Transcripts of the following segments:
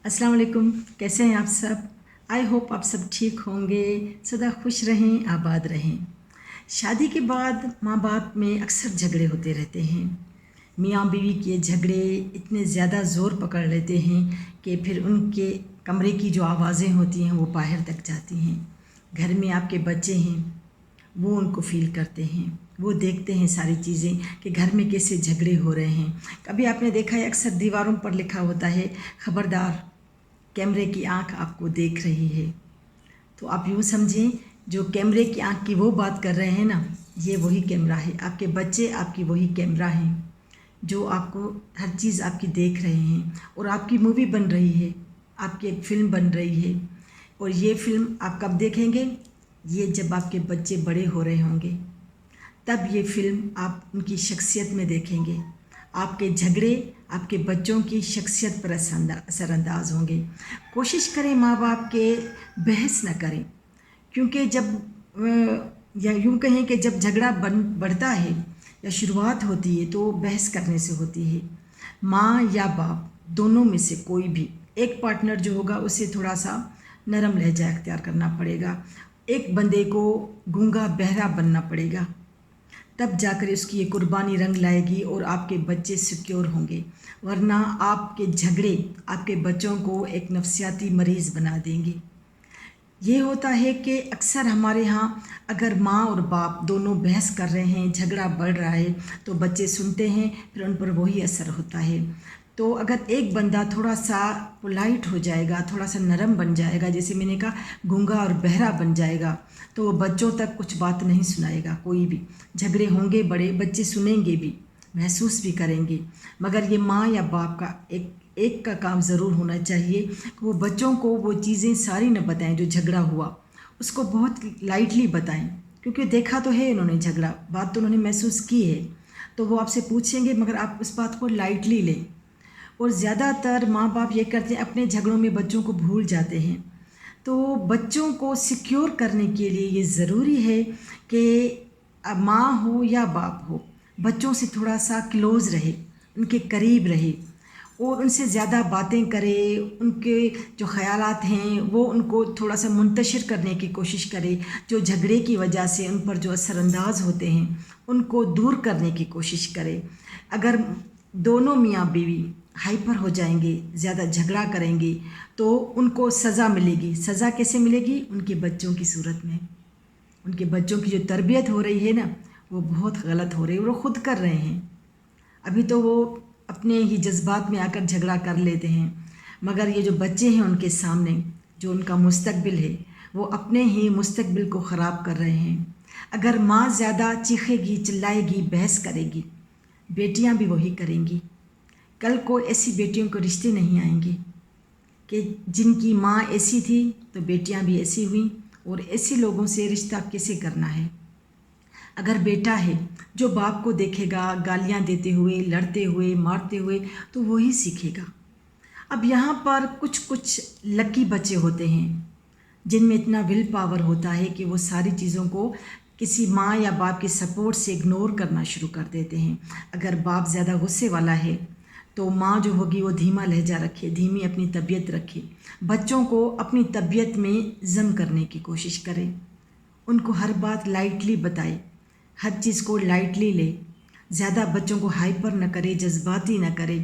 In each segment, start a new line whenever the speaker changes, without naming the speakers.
अस्सलाम वालेकुम। कैसे हैं आप सब? आई होप आप सब ठीक होंगे, सदा खुश रहें, आबाद रहें। शादी के बाद माँ बाप में अक्सर झगड़े होते रहते हैं। मियाँ बीवी के झगड़े इतने ज़्यादा ज़ोर पकड़ लेते हैं कि फिर उनके कमरे की जो आवाज़ें होती हैं वो बाहर तक जाती हैं। घर में आपके बच्चे हैं, वो उनको फ़ील करते हैं, वो देखते हैं सारी चीज़ें कि घर में कैसे झगड़े हो रहे हैं। कभी आपने देखा है अक्सर दीवारों पर लिखा होता है, खबरदार कैमरे की आंख आपको देख रही है। तो आप यूँ समझें, जो कैमरे की आंख की वो बात कर रहे हैं ना, ये वही कैमरा है। आपके बच्चे आपकी वही कैमरा हैं जो आपको हर चीज़ आपकी देख रहे हैं। और आपकी मूवी बन रही है, आपकी एक फ़िल्म बन रही है। और ये फ़िल्म आप कब देखेंगे? ये जब आपके बच्चे बड़े हो रहे होंगे, तब ये फ़िल्म आप उनकी शख्सियत में देखेंगे। आपके झगड़े आपके बच्चों की शख्सियत पर असरअंदाज होंगे। कोशिश करें माँ बाप के बहस न करें, क्योंकि जब या यूँ कहें कि जब झगड़ा बढ़ता है या शुरुआत होती है तो बहस करने से होती है। माँ या बाप दोनों में से कोई भी एक पार्टनर जो होगा उसे थोड़ा सा नरम लहजा अख्तियार करना पड़ेगा। एक बंदे को गूंगा बहरा बनना पड़ेगा, तब जाकर उसकी ये कुर्बानी रंग लाएगी और आपके बच्चे सिक्योर होंगे। वरना आपके झगड़े आपके बच्चों को एक नफसियाती मरीज़ बना देंगे। ये होता है कि अक्सर हमारे यहाँ अगर माँ और बाप दोनों बहस कर रहे हैं, झगड़ा बढ़ रहा है, तो बच्चे सुनते हैं, फिर उन पर वही असर होता है। तो अगर एक बंदा थोड़ा सा पोलाइट हो जाएगा, थोड़ा सा नरम बन जाएगा, जैसे मैंने कहा गूंगा और बहरा बन जाएगा, तो वो बच्चों तक कुछ बात नहीं सुनाएगा। कोई भी झगड़े होंगे बड़े, बच्चे सुनेंगे भी, महसूस भी करेंगे। मगर ये माँ या बाप का एक का काम ज़रूर होना चाहिए कि वो बच्चों को वो चीज़ें सारी न बताएं जो झगड़ा हुआ, उसको बहुत लाइटली बताएं, क्योंकि देखा तो है इन्होंने झगड़ा, बात तो उन्होंने महसूस की है, तो वो आपसे पूछेंगे, मगर आप उस बात को लाइटली लें। और ज़्यादातर माँ बाप ये करते हैं, अपने झगड़ों में बच्चों को भूल जाते हैं। तो बच्चों को सिक्योर करने के लिए ये ज़रूरी है कि माँ हो या बाप हो, बच्चों से थोड़ा सा क्लोज़ रहे, उनके करीब रहे और उनसे ज़्यादा बातें करे। उनके जो ख़यालात हैं वो उनको थोड़ा सा मुंतशिर करने की कोशिश करे। जो झगड़े की वजह से उन पर जो असरअंदाज होते हैं उनको दूर करने की कोशिश करे। अगर दोनों मियाँ बीवी हाइपर हो जाएंगे, ज़्यादा झगड़ा करेंगे, तो उनको सज़ा मिलेगी। सज़ा कैसे मिलेगी? उनके बच्चों की सूरत में। उनके बच्चों की जो तरबियत हो रही है ना, वो बहुत गलत हो रही है, वो खुद कर रहे हैं। अभी तो वो अपने ही जज्बात में आकर झगड़ा कर लेते हैं, मगर ये जो बच्चे हैं उनके सामने, जो उनका मुस्तकबिल है, वो अपने ही मुस्तकबिल को ख़राब कर रहे हैं। अगर माँ ज़्यादा चीखेगी, चिल्लाएगी, बहस करेगी, बेटियाँ भी वही करेंगी। कल को ऐसी बेटियों को रिश्ते नहीं आएंगे कि जिनकी माँ ऐसी थी तो बेटियाँ भी ऐसी हुई, और ऐसे लोगों से रिश्ता कैसे करना है। अगर बेटा है जो बाप को देखेगा गालियाँ देते हुए, लड़ते हुए, मारते हुए, तो वही सीखेगा। अब यहाँ पर कुछ कुछ लकी बच्चे होते हैं जिनमें इतना विल पावर होता है कि वो सारी चीज़ों को किसी माँ या बाप के सपोर्ट से इग्नोर करना शुरू कर देते हैं। अगर बाप ज़्यादा गुस्से वाला है तो माँ जो होगी वो धीमा लहजा रखे, धीमी अपनी तबीयत रखे, बच्चों को अपनी तबीयत में ज़म करने की कोशिश करे, उनको हर बात लाइटली बताए, हर चीज़ को लाइटली ले, ज़्यादा बच्चों को हाइपर न करे, जज्बाती न करे।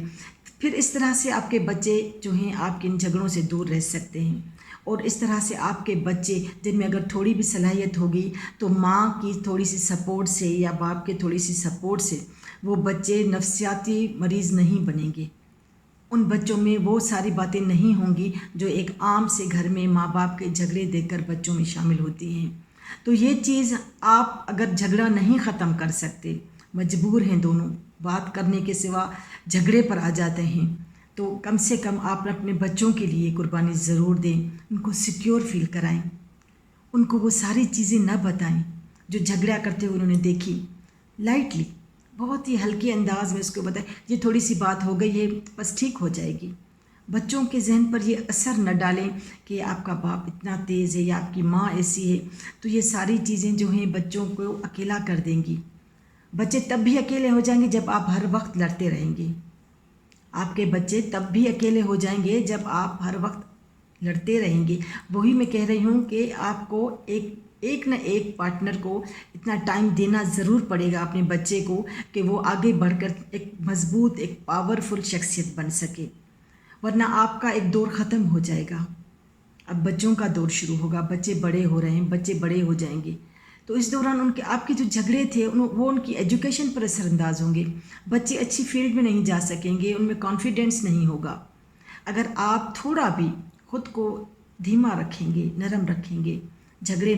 फिर इस तरह से आपके बच्चे जो हैं आपके इन झगड़ों से दूर रह सकते हैं। और इस तरह से आपके बच्चे जिनमें अगर थोड़ी भी सलाहियत होगी तो माँ की थोड़ी सी सपोर्ट से या बाप के थोड़ी सी सपोर्ट से वो बच्चे नफसियाती मरीज़ नहीं बनेंगे। उन बच्चों में वो सारी बातें नहीं होंगी जो एक आम से घर में माँ बाप के झगड़े देखकर बच्चों में शामिल होती हैं। तो ये चीज़ आप अगर झगड़ा नहीं ख़त्म कर सकते, मजबूर हैं दोनों, बात करने के सिवा झगड़े पर आ जाते हैं, तो कम से कम आप अपने बच्चों के लिए कुर्बानी ज़रूर दें, उनको सिक्योर फील कराएं, उनको वो सारी चीज़ें न बताएं जो झगड़ा करते हुए उन्होंने देखी। लाइटली, बहुत ही हल्के अंदाज में उसको बताएं, ये थोड़ी सी बात हो गई है, बस ठीक हो जाएगी। बच्चों के जहन पर ये असर न डालें कि आपका बाप इतना तेज़ है या आपकी माँ ऐसी है, तो ये सारी चीज़ें जो हैं बच्चों को अकेला कर देंगी। बच्चे तब भी अकेले हो जाएंगे जब आप हर वक्त लड़ते रहेंगे। आपके बच्चे तब भी अकेले हो जाएंगे जब आप हर वक्त लड़ते रहेंगे। वही मैं कह रही हूँ कि आपको एक न एक पार्टनर को इतना टाइम देना ज़रूर पड़ेगा अपने बच्चे को कि वो आगे बढ़कर एक मज़बूत, एक पावरफुल शख्सियत बन सके, वरना आपका एक दौर ख़त्म हो जाएगा। अब बच्चों का दौर शुरू होगा, बच्चे बड़े हो रहे हैं, बच्चे बड़े हो जाएंगे, तो इस दौरान उनके आपके जो झगड़े थे वो उनकी एजुकेशन पर असरअंदाज होंगे। बच्चे अच्छी फील्ड में नहीं जा सकेंगे, उनमें कॉन्फिडेंस नहीं होगा। अगर आप थोड़ा भी खुद को धीमा रखेंगे, नरम रखेंगे, झगड़े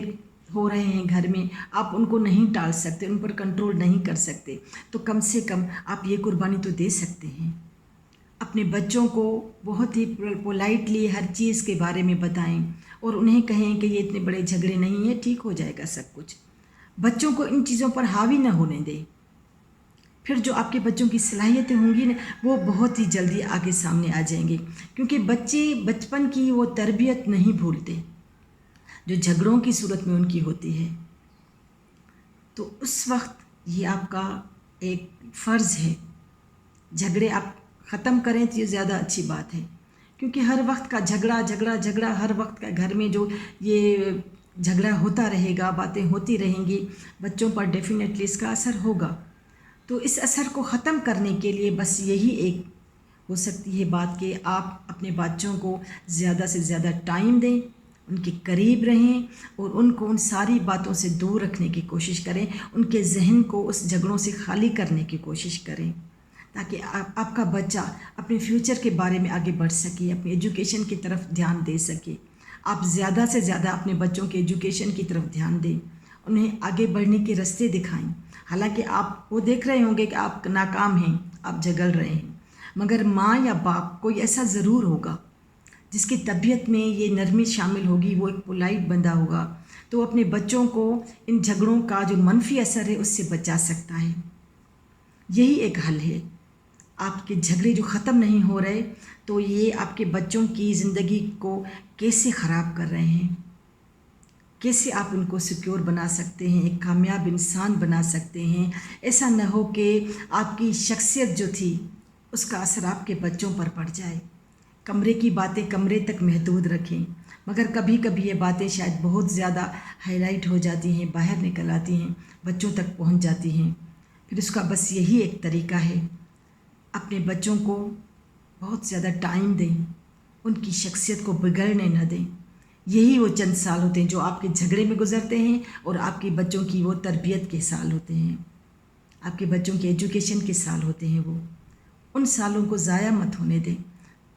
हो रहे हैं घर में, आप उनको नहीं टाल सकते, उन पर कंट्रोल नहीं कर सकते, तो कम से कम आप ये कुर्बानी तो दे सकते हैं। अपने बच्चों को बहुत ही पोलाइटली हर चीज़ के बारे में बताएं और उन्हें कहें कि ये इतने बड़े झगड़े नहीं हैं, ठीक हो जाएगा सब कुछ। बच्चों को इन चीज़ों पर हावी न होने दें। फिर जो आपके बच्चों की सलाहियतें होंगी ना, वो बहुत ही जल्दी आगे सामने आ जाएंगे, क्योंकि बच्चे बचपन की वो तरबियत नहीं भूलते जो झगड़ों की सूरत में उनकी होती है। तो उस वक्त ये आपका एक फ़र्ज़ है, झगड़े आप ख़त्म करें तो ये ज़्यादा अच्छी बात है, क्योंकि हर वक्त का झगड़ा हर वक्त का घर में जो ये झगड़ा होता रहेगा, बातें होती रहेंगी, बच्चों पर डेफिनेटली इसका असर होगा। तो इस असर को ख़त्म करने के लिए बस यही एक हो सकती है बात कि आप अपने बच्चों को ज़्यादा से ज़्यादा टाइम दें, उनके करीब रहें और उनको उन सारी बातों से दूर रखने की कोशिश करें, उनके जहन को उस झगड़ों से खाली करने की कोशिश करें, ताकि आपका बच्चा अपने फ्यूचर के बारे में आगे बढ़ सके, अपनी एजुकेशन की तरफ ध्यान दे सके। आप ज़्यादा से ज़्यादा अपने बच्चों के एजुकेशन की तरफ ध्यान दें, उन्हें आगे बढ़ने के रास्ते दिखाएं। हालांकि आप वो देख रहे होंगे कि आप नाकाम हैं, आप झगड़ रहे हैं, मगर माँ या बाप कोई ऐसा ज़रूर होगा जिसकी तबीयत में ये नरमी शामिल होगी, वो एक पोलाइट बंदा होगा, तो अपने बच्चों को इन झगड़ों का जो मनफी असर है उससे बचा सकता है। यही एक हल है। आपके झगड़े जो ख़त्म नहीं हो रहे, तो ये आपके बच्चों की ज़िंदगी को कैसे ख़राब कर रहे हैं, कैसे आप उनको सिक्योर बना सकते हैं, एक कामयाब इंसान बना सकते हैं। ऐसा न हो कि आपकी शख्सियत जो थी उसका असर आपके बच्चों पर पड़ जाए। कमरे की बातें कमरे तक महदूद रखें, मगर कभी कभी ये बातें शायद बहुत ज़्यादा हाईलाइट हो जाती हैं, बाहर निकल आती हैं, बच्चों तक पहुंच जाती हैं। फिर उसका बस यही एक तरीका है, अपने बच्चों को बहुत ज़्यादा टाइम दें, उनकी शख्सियत को बिगड़ने न दें। यही वो चंद साल होते हैं जो आपके झगड़े में गुजरते हैं और आपके बच्चों की वो तरबियत के साल होते हैं, आपके बच्चों के एजुकेशन के साल होते हैं। वो उन सालों को ज़ाया मत होने दें,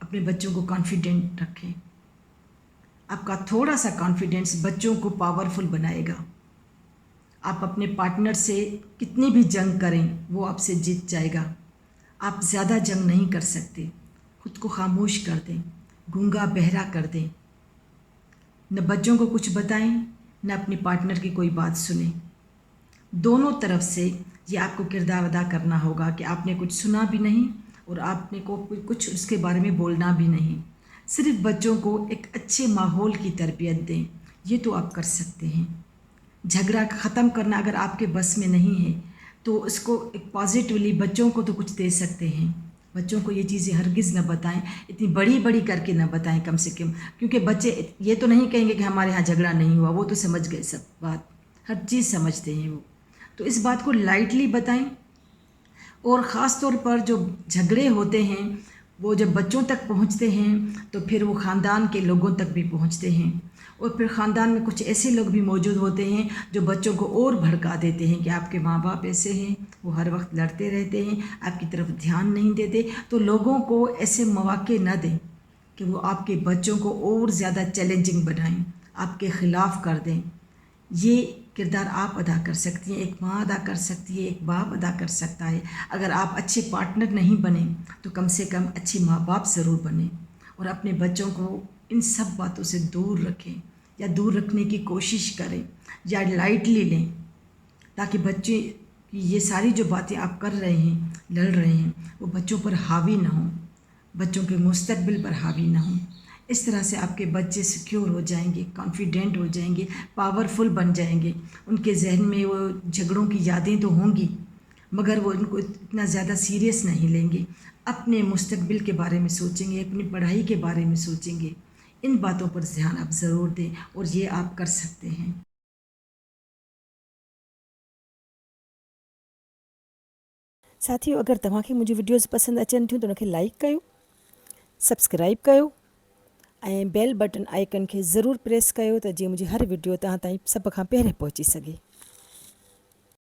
अपने बच्चों को कॉन्फिडेंट रखें। आपका थोड़ा सा कॉन्फिडेंस बच्चों को पावरफुल बनाएगा। आप अपने पार्टनर से कितनी भी जंग करें, वो आपसे जीत जाएगा। आप ज़्यादा जंग नहीं कर सकते। खुद को खामोश कर दें, गूंगा बहरा कर दें, न बच्चों को कुछ बताएं, न अपने पार्टनर की कोई बात सुने। दोनों तरफ से ये आपको किरदार अदा करना होगा कि आपने कुछ सुना भी नहीं और आपने को कुछ उसके बारे में बोलना भी नहीं। सिर्फ बच्चों को एक अच्छे माहौल की तरबियत दें, ये तो आप कर सकते हैं। झगड़ा ख़त्म करना अगर आपके बस में नहीं है तो उसको एक पॉजिटिवली बच्चों को तो कुछ दे सकते हैं। बच्चों को ये चीज़ें हरगिज़ न बताएं, इतनी बड़ी बड़ी करके न बताएं कम से कम, क्योंकि बच्चे ये तो नहीं कहेंगे कि हमारे यहाँ झगड़ा नहीं हुआ, वो तो समझ गए सब बात, हर चीज़ समझते हैं वो। तो इस बात को लाइटली बताएं। और ख़ास तौर पर जो झगड़े होते हैं वो जब बच्चों तक पहुंचते हैं तो फिर वो ख़ानदान के लोगों तक भी पहुंचते हैं, और फिर ख़ानदान में कुछ ऐसे लोग भी मौजूद होते हैं जो बच्चों को और भड़का देते हैं कि आपके माँ बाप ऐसे हैं, वो हर वक्त लड़ते रहते हैं, आपकी तरफ ध्यान नहीं देते। तो लोगों को ऐसे मौके न दें कि वो आपके बच्चों को और ज़्यादा चैलेंजिंग बनाएं, आपके ख़िलाफ़ कर दें। ये किरदार आप अदा कर सकती हैं, एक माँ अदा कर सकती है, एक बाप अदा कर सकता है। अगर आप अच्छे पार्टनर नहीं बने तो कम से कम अच्छे माँ बाप ज़रूर बने, और अपने बच्चों को इन सब बातों से दूर रखें या दूर रखने की कोशिश करें या लाइटली लें, ताकि बच्चे की ये सारी जो बातें आप कर रहे हैं, लड़ रहे हैं, वो बच्चों पर हावी ना हों, बच्चों के मुस्तकबिल पर हावी ना हों। इस तरह से आपके बच्चे सिक्योर हो जाएंगे, कॉन्फिडेंट हो जाएंगे, पावरफुल बन जाएंगे। उनके जहन में वो झगड़ों की यादें तो होंगी, मगर वो उनको इतना ज़्यादा सीरियस नहीं लेंगे। अपने मुस्तकबिल के बारे में सोचेंगे, अपनी पढ़ाई के बारे में सोचेंगे। इन बातों पर ध्यान आप ज़रूर दें और ये आप कर सकते हैं।
साथियों, अगर तव्हांखे मुंहिंजी वीडियोज़ पसंदि अचनि थियूं त उनखे लाइक कयो, सब्सक्राइब कयो ऐं बेल बटन आइकन खे ज़रूरु प्रेस कयो त जीअं मुंहिंजी हर वीडियो तव्हां ताईं सभ खां पहिरियों पहुची सघे।